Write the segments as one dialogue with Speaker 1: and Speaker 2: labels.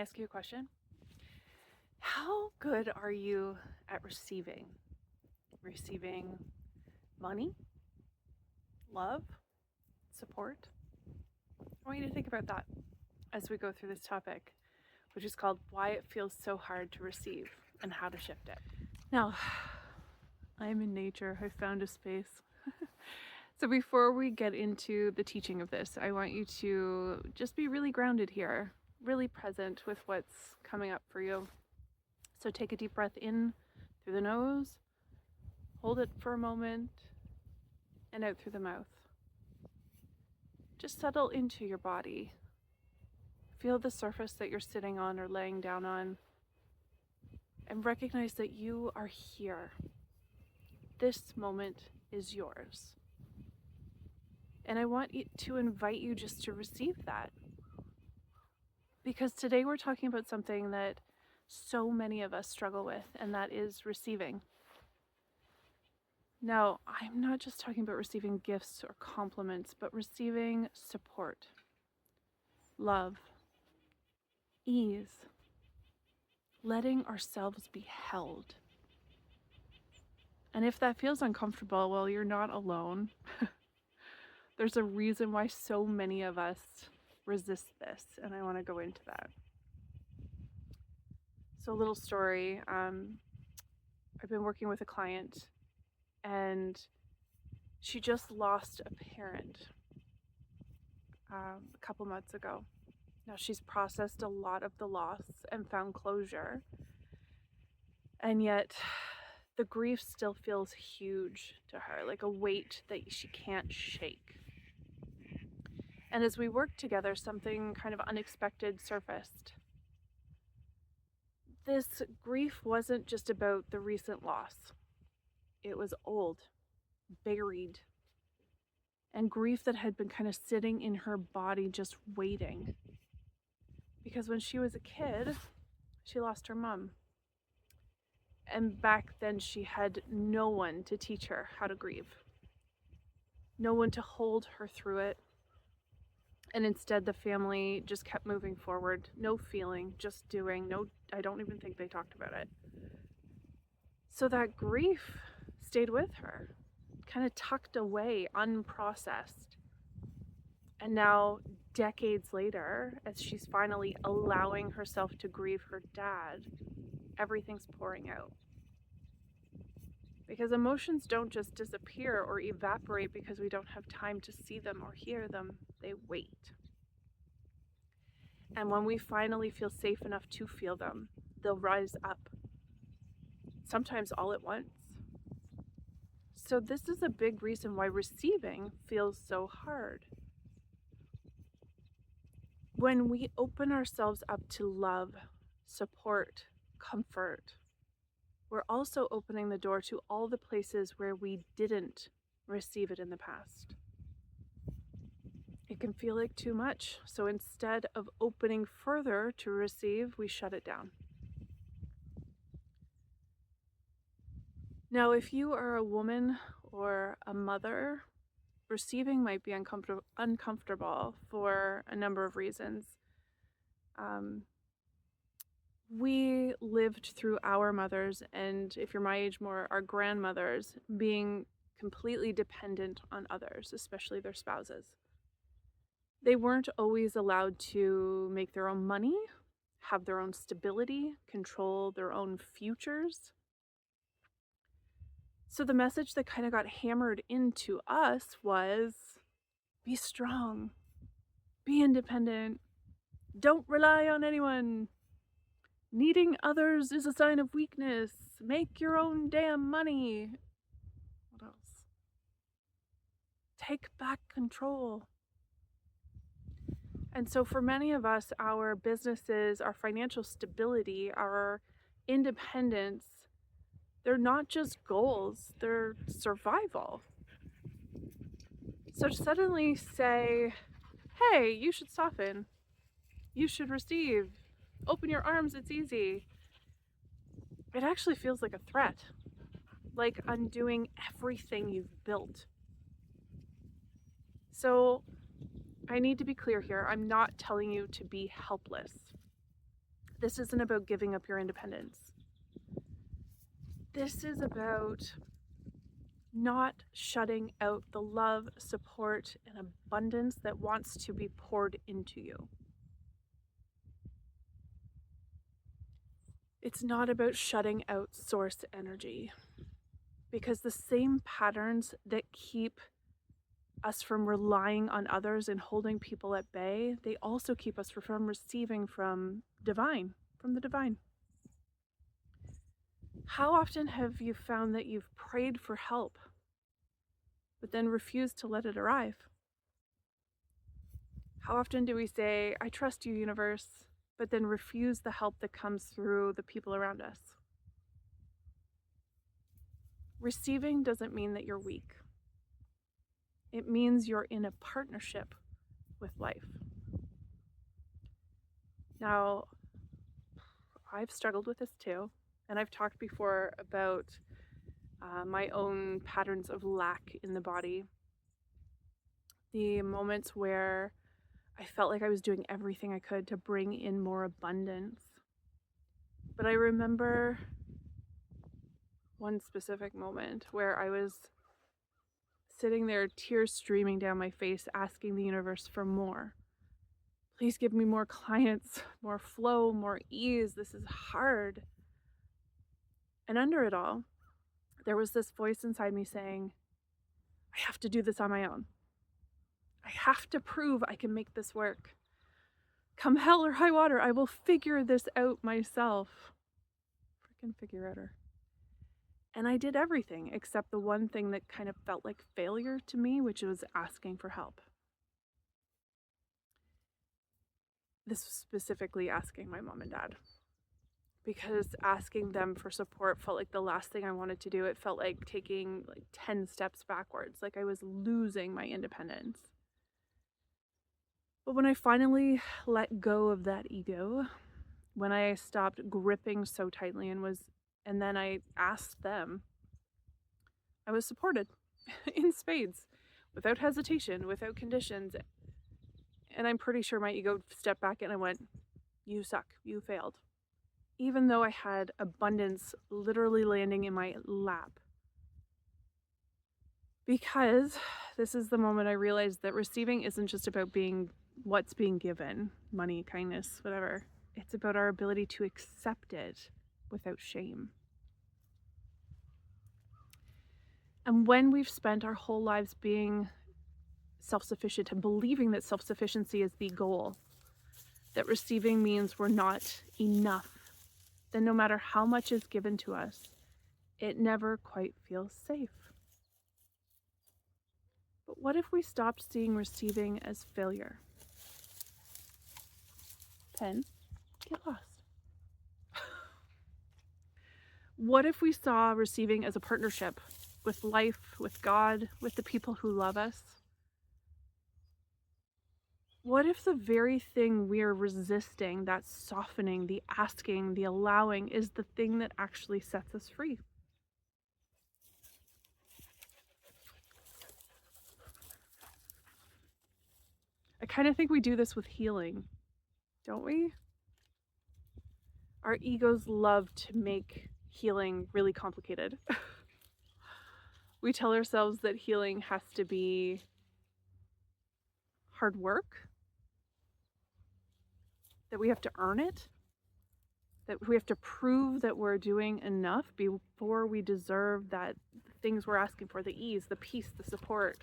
Speaker 1: ask you a question? How good are you at receiving? Receiving money, love, support? I want you to think about that as we go through this topic, which is called Why It Feels So Hard to Receive and How to Shift It. Now, I'm in nature. I found a space. So before we get into the teaching of this, I want you to just be really grounded here, really present with what's coming up for you. So take a deep breath in through the nose, hold it for a moment, and out through the mouth. Just settle into your body. Feel the surface that you're sitting on or laying down on, and recognize that you are here. This moment is yours. And I want to invite you just to receive that. Because today we're talking about something that so many of us struggle with, and that is receiving. Now, I'm not just talking about receiving gifts or compliments, but receiving support, love, ease, letting ourselves be held. And if that feels uncomfortable, well, you're not alone. There's a reason why so many of us resist this, and I want to go into that. So a little story. I've been working with a client, and she just lost a parent a couple months ago. Now she's processed a lot of the loss and found closure, and yet the grief still feels huge to her, like a weight that she can't shake. And as we worked together, something kind of unexpected surfaced. This grief wasn't just about the recent loss. It was old, buried, and grief that had been kind of sitting in her body just waiting. Because when she was a kid, she lost her mom. And back then she had no one to teach her how to grieve. No one to hold her through it. And instead the family just kept moving forward. No feeling, just doing. No, I don't even think they talked about it. So that grief stayed with her, kind of tucked away, unprocessed. And now, decades later, as she's finally allowing herself to grieve her dad, everything's pouring out. Because emotions don't just disappear or evaporate because we don't have time to see them or hear them. They wait. And when we finally feel safe enough to feel them, they'll rise up. Sometimes all at once. So this is a big reason why receiving feels so hard. When we open ourselves up to love, support, comfort, we're also opening the door to all the places where we didn't receive it in the past. It can feel like too much, so instead of opening further to receive, we shut it down. Now, if you are a woman or a mother, receiving might be uncomfortable for a number of reasons. We lived through our mothers, and if you're my age, more our grandmothers, being completely dependent on others, especially their spouses. They weren't always allowed to make their own money, have their own stability, control their own futures. So the message that kind of got hammered into us was, be strong, be independent, don't rely on anyone. Needing others is a sign of weakness. Make your own damn money. What else? Take back control. And so for many of us, our businesses, our financial stability, our independence, they're not just goals, they're survival. So to suddenly say, hey, you should soften, you should receive, open your arms, it's easy, it actually feels like a threat, like undoing everything you've built. So I need to be clear here. I'm not telling you to be helpless. This isn't about giving up your independence. This is about not shutting out the love, support, and abundance that wants to be poured into you. It's not about shutting out source energy, because the same patterns that keep us from relying on others and holding people at bay, they also keep us from receiving from the divine. How often have you found that you've prayed for help, but then refused to let it arrive? How often do we say, I trust you, universe, but then refuse the help that comes through the people around us? Receiving doesn't mean that you're weak. It means you're in a partnership with life. Now, I've struggled with this too, and I've talked before about my own patterns of lack in the body. The moments where I felt like I was doing everything I could to bring in more abundance. But I remember one specific moment where I was sitting there, tears streaming down my face, asking the universe for more. Please give me more clients, more flow, more ease. This is hard. And under it all, there was this voice inside me saying, I have to do this on my own. I have to prove I can make this work. Come hell or high water, I will figure this out myself. Freaking figure outer. And I did everything except the one thing that kind of felt like failure to me, which was asking for help. This was specifically asking my mom and dad, because asking them for support felt like the last thing I wanted to do. It felt like taking 10 steps backwards, like I was losing my independence. But when I finally let go of that ego, when I stopped gripping so tightly and then I asked them, I was supported in spades, without hesitation, without conditions. And I'm pretty sure my ego stepped back and I went, you suck, you failed. Even though I had abundance literally landing in my lap. Because this is the moment I realized that receiving isn't just about what's being given, money, kindness, whatever. It's about our ability to accept it without shame. And when we've spent our whole lives being self-sufficient and believing that self-sufficiency is the goal, that receiving means we're not enough, then no matter how much is given to us, it never quite feels safe. But what if we stopped seeing receiving as failure? Pen, get lost. What if we saw receiving as a partnership with life, with God, with the people who love us? What if the very thing we're resisting, that softening, the asking, the allowing, is the thing that actually sets us free? I kind of think we do this with healing, don't we? Our egos love to make healing really complicated. We tell ourselves that healing has to be hard work, that we have to earn it, that we have to prove that we're doing enough before we deserve that things we're asking for, the ease, the peace, the support.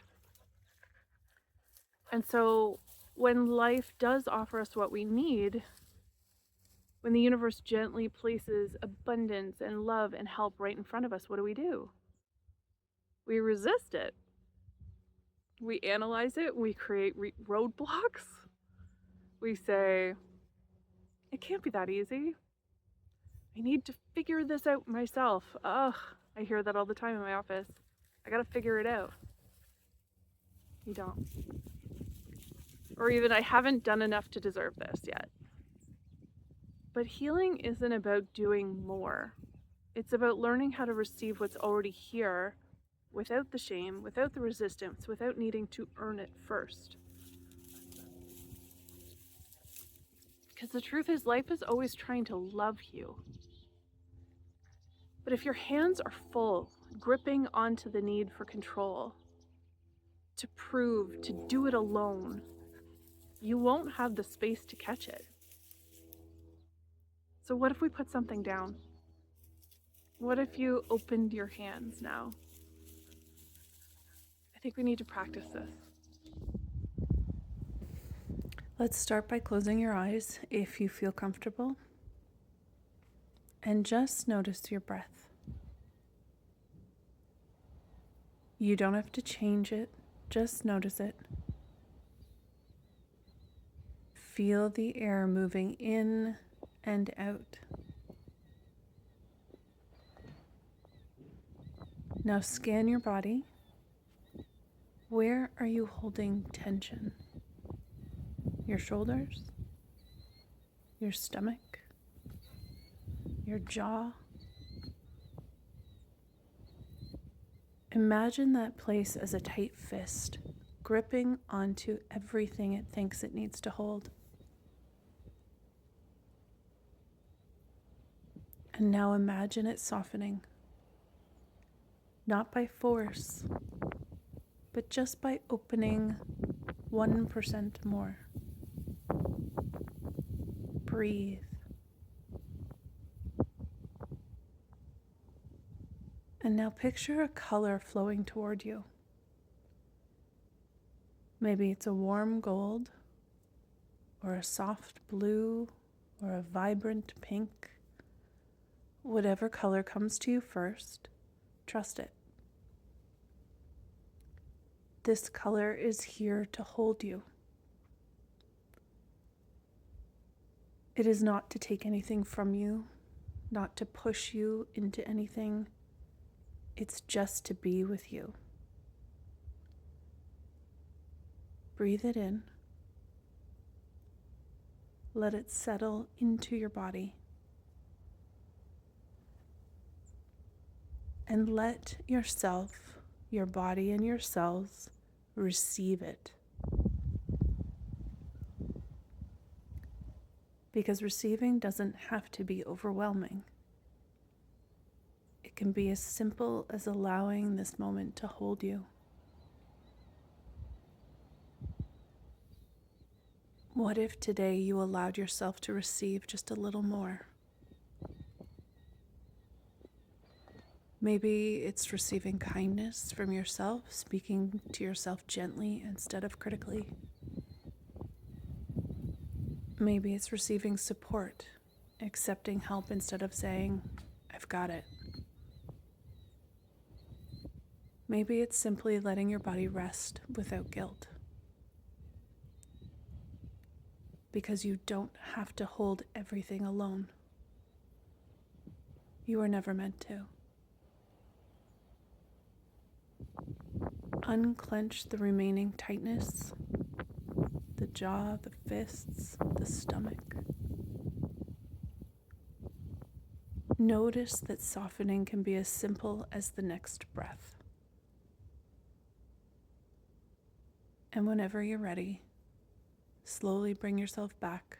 Speaker 1: And so when life does offer us what we need, when the universe gently places abundance and love and help right in front of us, what do? We resist it. We analyze it. We create roadblocks. We say, it can't be that easy. I need to figure this out myself. Ugh, I hear that all the time in my office. I gotta figure it out. You don't. Or even, I haven't done enough to deserve this yet. But healing isn't about doing more. It's about learning how to receive what's already here without the shame, without the resistance, without needing to earn it first. Because the truth is, life is always trying to love you. But if your hands are full, gripping onto the need for control, to prove, to do it alone, you won't have the space to catch it. So what if we put something down? What if you opened your hands now? I think we need to practice this. Let's start by closing your eyes if you feel comfortable. And just notice your breath. You don't have to change it, just notice it. Feel the air moving in and out. Now scan your body. Where are you holding tension? Your shoulders? Your stomach? Your jaw? Imagine that place as a tight fist, gripping onto everything it thinks it needs to hold. And now imagine it softening, not by force, but just by opening 1% more. Breathe. And now picture a color flowing toward you. Maybe it's a warm gold, or a soft blue, or a vibrant pink. Whatever color comes to you first, trust it. This color is here to hold you. It is not to take anything from you, not to push you into anything. It's just to be with you. Breathe it in. Let it settle into your body. And let yourself, your body and your cells receive it. Because receiving doesn't have to be overwhelming. It can be as simple as allowing this moment to hold you. What if today you allowed yourself to receive just a little more? Maybe it's receiving kindness from yourself, speaking to yourself gently instead of critically. Maybe it's receiving support, accepting help instead of saying, "I've got it." Maybe it's simply letting your body rest without guilt. Because you don't have to hold everything alone. You were never meant to. Unclench the remaining tightness, the jaw, the fists, the stomach. Notice that softening can be as simple as the next breath. And whenever you're ready, slowly bring yourself back.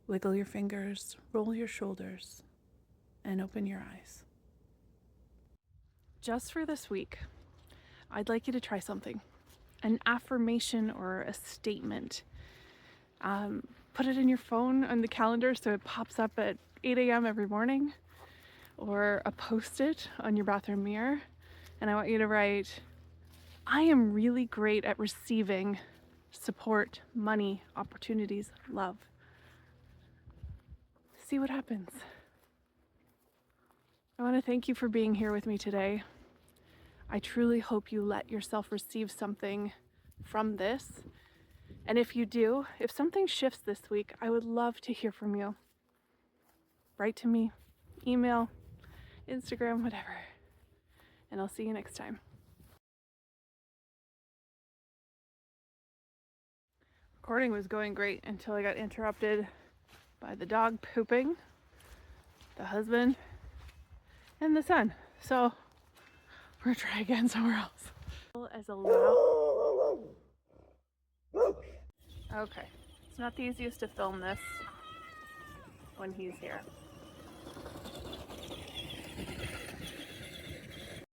Speaker 1: Wiggle your fingers, roll your shoulders, and open your eyes. Just for this week, I'd like you to try something. An affirmation or a statement. Put it in your phone on the calendar so it pops up at 8 a.m. every morning, or a post-it on your bathroom mirror. And I want you to write, "I am really great at receiving support, money, opportunities, love." See what happens. I want to thank you for being here with me today. I truly hope you let yourself receive something from this. And if you do, if something shifts this week, I would love to hear from you. Write to me, email, Instagram, whatever. And I'll see you next time. Recording was going great until I got interrupted by the dog pooping, the husband, and the son. So we're gonna try again somewhere else. As a loud. Okay. It's not the easiest to film this when he's here.